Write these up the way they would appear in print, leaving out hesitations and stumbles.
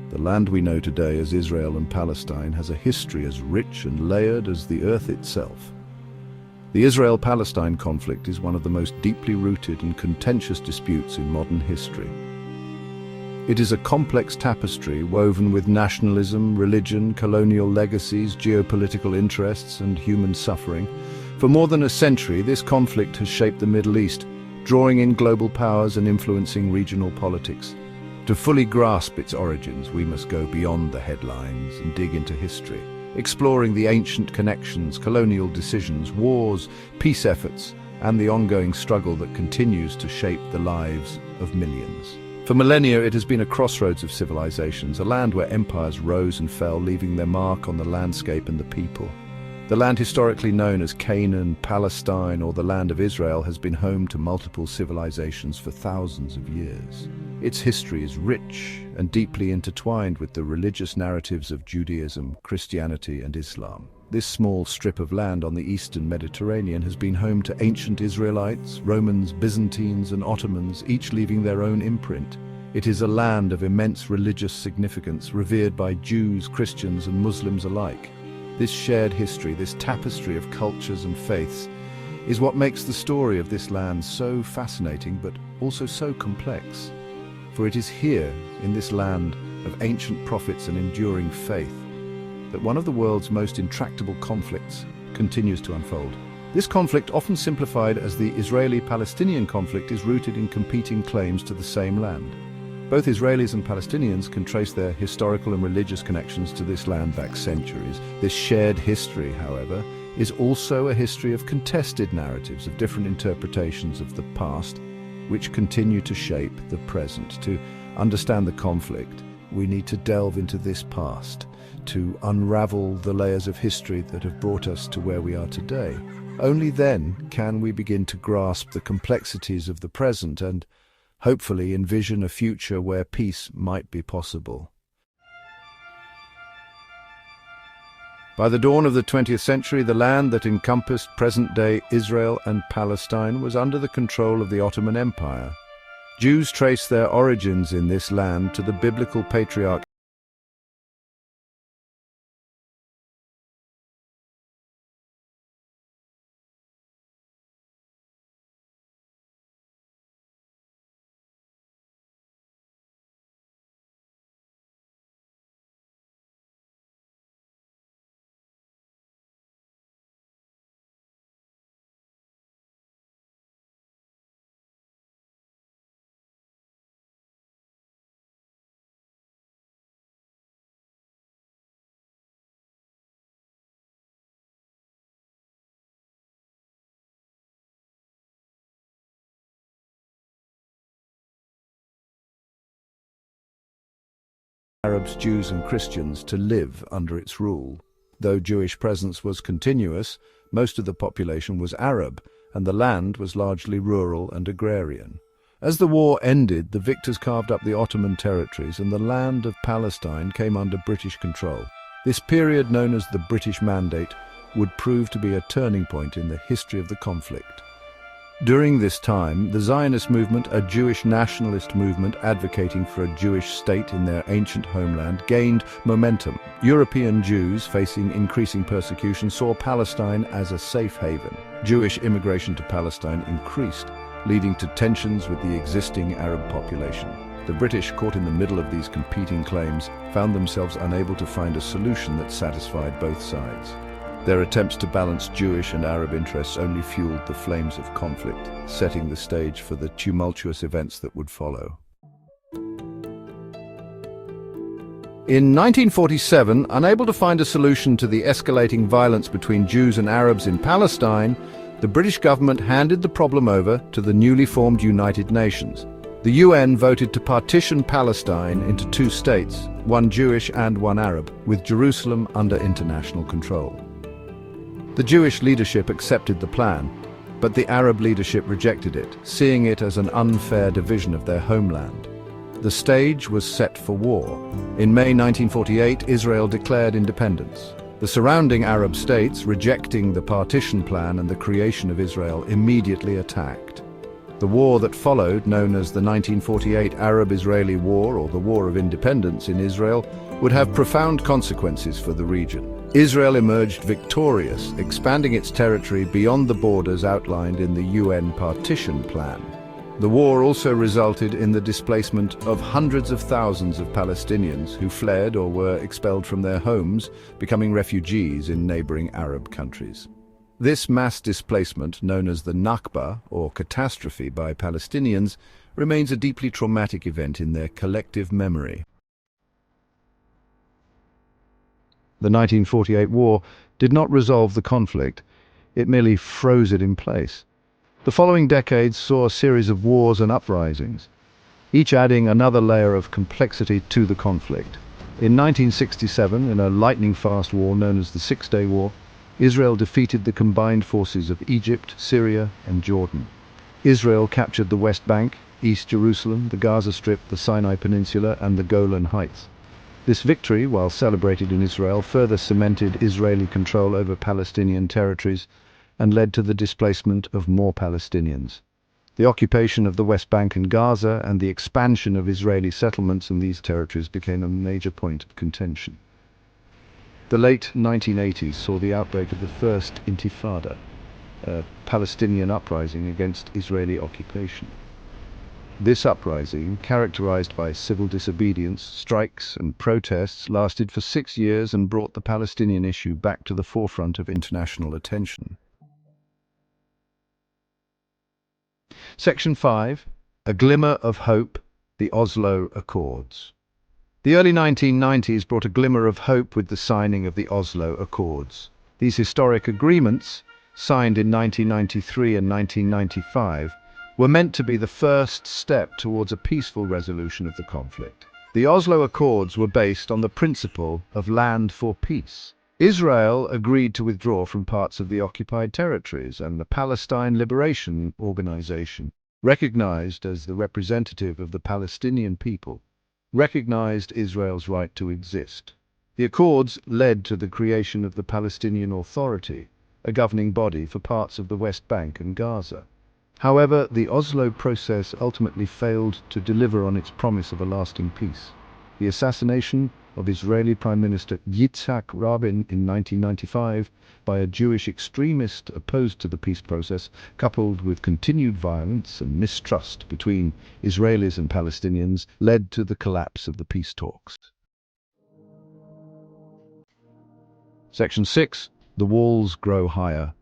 The land we know today as Israel and Palestine has a history as rich and layered as the earth itself. The Israel-Palestine conflict is one of the most deeply rooted and contentious disputes in modern history. It is a complex tapestry woven with nationalism, religion, colonial legacies, geopolitical interests, and human suffering. For more than a century, this conflict has shaped the Middle East, drawing in global powers and influencing regional politics. To fully grasp its origins, we must go beyond the headlines and dig into history, exploring the ancient connections, colonial decisions, wars, peace efforts, and the ongoing struggle that continues to shape the lives of millions. For millennia, it has been a crossroads of civilizations, a land where empires rose and fell, leaving their mark on the landscape and the people. The land historically known as Canaan, Palestine, or the Land of Israel has been home to multiple civilizations for thousands of years. Its history is rich and deeply intertwined with the religious narratives of Judaism, Christianity, and Islam. This small strip of land on the eastern Mediterranean has been home to ancient Israelites, Romans, Byzantines, and Ottomans, each leaving their own imprint. It is a land of immense religious significance, revered by Jews, Christians, and Muslims alike. This shared history, this tapestry of cultures and faiths, is what makes the story of this land so fascinating but also so complex. For it is here, in this land of ancient prophets and enduring faith, that one of the world's most intractable conflicts continues to unfold. This conflict, often simplified as the Israeli-Palestinian conflict, is rooted in competing claims to the same land. Both Israelis and Palestinians can trace their historical and religious connections to this land back centuries. This shared history, however, is also a history of contested narratives, of different interpretations of the past, which continue to shape the present. To understand the conflict, we need to delve into this past, to unravel the layers of history that have brought us to where we are today. Only then can we begin to grasp the complexities of the present and hopefully envision a future where peace might be possible. By the dawn of the 20th century, the land that encompassed present-day Israel and Palestine was under the control of the Ottoman Empire. Jews trace their origins in this land to the biblical patriarch Arabs, Jews and Christians to live under its rule. Though Jewish presence was continuous, most of the population was Arab, and the land was largely rural and agrarian. As the war ended, the victors carved up the Ottoman territories, and the land of Palestine came under British control. This period, known as the British Mandate, would prove to be a turning point in the history of the conflict. During this time, the Zionist movement, a Jewish nationalist movement advocating for a Jewish state in their ancient homeland, gained momentum. European Jews, facing increasing persecution, saw Palestine as a safe haven. Jewish immigration to Palestine increased, leading to tensions with the existing Arab population. The British, caught in the middle of these competing claims, found themselves unable to find a solution that satisfied both sides. Their attempts to balance Jewish and Arab interests only fueled the flames of conflict, setting the stage for the tumultuous events that would follow. In 1947, unable to find a solution to the escalating violence between Jews and Arabs in Palestine, the British government handed the problem over to the newly formed United Nations. The UN voted to partition Palestine into two states, one Jewish and one Arab, with Jerusalem under international control. The Jewish leadership accepted the plan, but the Arab leadership rejected it, seeing it as an unfair division of their homeland. The stage was set for war. In May 1948, Israel declared independence. The surrounding Arab states, rejecting the partition plan and the creation of Israel, immediately attacked. The war that followed, known as the 1948 Arab-Israeli War or the War of Independence in Israel, would have profound consequences for the region. Israel emerged victorious, expanding its territory beyond the borders outlined in the UN partition plan. The war also resulted in the displacement of hundreds of thousands of Palestinians who fled or were expelled from their homes, becoming refugees in neighboring Arab countries. This mass displacement, known as the Nakba, or catastrophe by Palestinians, remains a deeply traumatic event in their collective memory. The 1948 war did not resolve the conflict, it merely froze it in place. The following decades saw a series of wars and uprisings, each adding another layer of complexity to the conflict. In 1967, in a lightning-fast war known as the Six-Day War, Israel defeated the combined forces of Egypt, Syria, and Jordan. Israel captured the West Bank, East Jerusalem, the Gaza Strip, the Sinai Peninsula, and the Golan Heights. This victory, while celebrated in Israel, further cemented Israeli control over Palestinian territories and led to the displacement of more Palestinians. The occupation of the West Bank and Gaza and the expansion of Israeli settlements in these territories became a major point of contention. The late 1980s saw the outbreak of the First Intifada, a Palestinian uprising against Israeli occupation. This uprising, characterized by civil disobedience, strikes and protests, lasted for 6 years and brought the Palestinian issue back to the forefront of international attention. Section 5. A Glimmer of Hope, the Oslo Accords. The early 1990s brought a glimmer of hope with the signing of the Oslo Accords. These historic agreements, signed in 1993 and 1995, were meant to be the first step towards a peaceful resolution of the conflict. The Oslo Accords were based on the principle of land for peace. Israel agreed to withdraw from parts of the occupied territories, and the Palestine Liberation Organization, recognized as the representative of the Palestinian people, recognized Israel's right to exist. The accords led to the creation of the Palestinian Authority, a governing body for parts of the West Bank and Gaza. However, the Oslo process ultimately failed to deliver on its promise of a lasting peace. The assassination of Israeli Prime Minister Yitzhak Rabin in 1995 by a Jewish extremist opposed to the peace process, coupled with continued violence and mistrust between Israelis and Palestinians, led to the collapse of the peace talks. Section 6. The walls grow higher.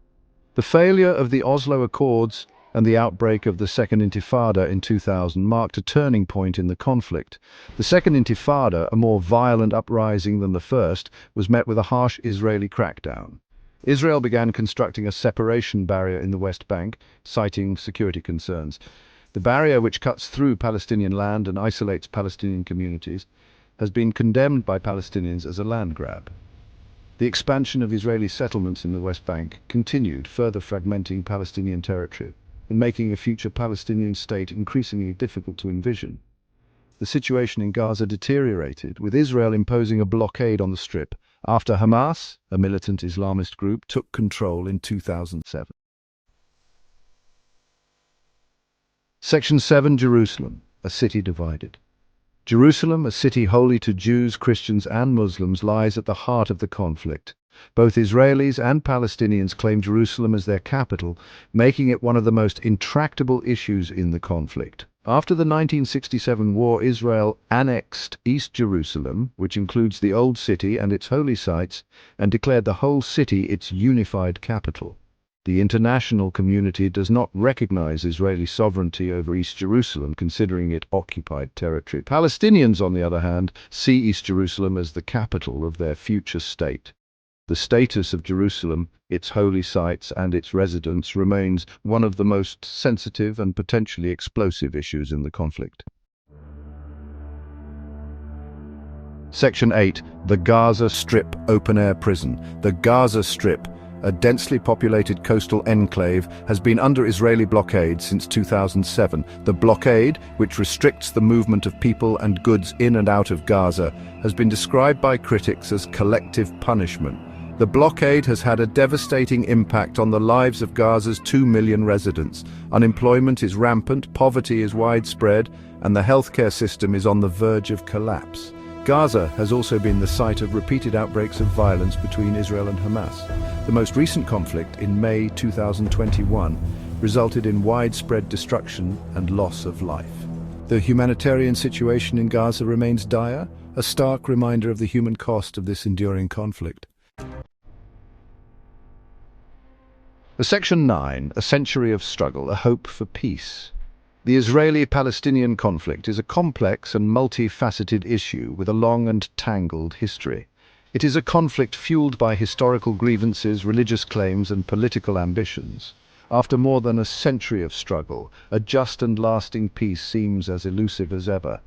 The failure of the Oslo Accords and the outbreak of the Second Intifada in 2000 marked a turning point in the conflict. The Second Intifada, a more violent uprising than the first, was met with a harsh Israeli crackdown. Israel began constructing a separation barrier in the West Bank, citing security concerns. The barrier, which cuts through Palestinian land and isolates Palestinian communities, has been condemned by Palestinians as a land grab. The expansion of Israeli settlements in the West Bank continued, further fragmenting Palestinian territory and making a future Palestinian state increasingly difficult to envision. The situation in Gaza deteriorated, with Israel imposing a blockade on the Strip after Hamas, a militant Islamist group, took control in 2007. Section 7. Jerusalem, a city divided. Jerusalem, a city holy to Jews, Christians, and Muslims, lies at the heart of the conflict. Both Israelis and Palestinians claim Jerusalem as their capital, making it one of the most intractable issues in the conflict. After the 1967 war, Israel annexed East Jerusalem, which includes the Old City and its holy sites, and declared the whole city its unified capital. The international community does not recognize Israeli sovereignty over East Jerusalem, considering it occupied territory. Palestinians, on the other hand, see East Jerusalem as the capital of their future state. The status of Jerusalem, its holy sites, and its residents remains one of the most sensitive and potentially explosive issues in the conflict. Section 8. The Gaza Strip open-air prison. The Gaza Strip, a densely populated coastal enclave, has been under Israeli blockade since 2007. The blockade, which restricts the movement of people and goods in and out of Gaza, has been described by critics as collective punishment, The blockade has had a devastating impact on the lives of Gaza's 2 million residents. Unemployment is rampant, poverty is widespread, and the healthcare system is on the verge of collapse. Gaza has also been the site of repeated outbreaks of violence between Israel and Hamas. The most recent conflict, in May 2021, resulted in widespread destruction and loss of life. The humanitarian situation in Gaza remains dire, a stark reminder of the human cost of this enduring conflict. Section 9, A Century of Struggle, A Hope for Peace. The Israeli-Palestinian conflict is a complex and multifaceted issue with a long and tangled history. It is a conflict fueled by historical grievances, religious claims, and political ambitions. After more than a century of struggle, a just and lasting peace seems as elusive as ever.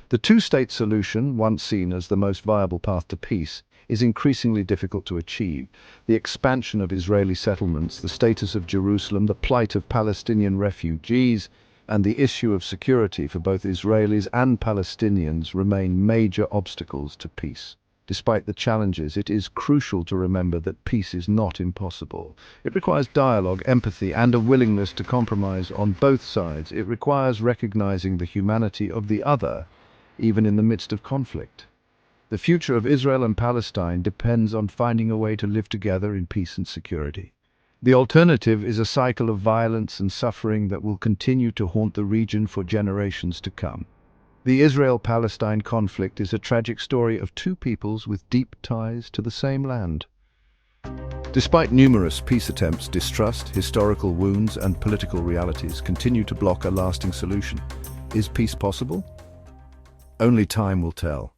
The two-state solution, once seen as the most viable path to peace, is increasingly difficult to achieve. The expansion of Israeli settlements, the status of Jerusalem, the plight of Palestinian refugees, and the issue of security for both Israelis and Palestinians remain major obstacles to peace. Despite the challenges, it is crucial to remember that peace is not impossible. It requires dialogue, empathy, and a willingness to compromise on both sides. It requires recognizing the humanity of the other, even in the midst of conflict. The future of Israel and Palestine depends on finding a way to live together in peace and security. The alternative is a cycle of violence and suffering that will continue to haunt the region for generations to come. The Israel-Palestine conflict is a tragic story of two peoples with deep ties to the same land. Despite numerous peace attempts, distrust, historical wounds, and political realities continue to block a lasting solution. Is peace possible? Only time will tell.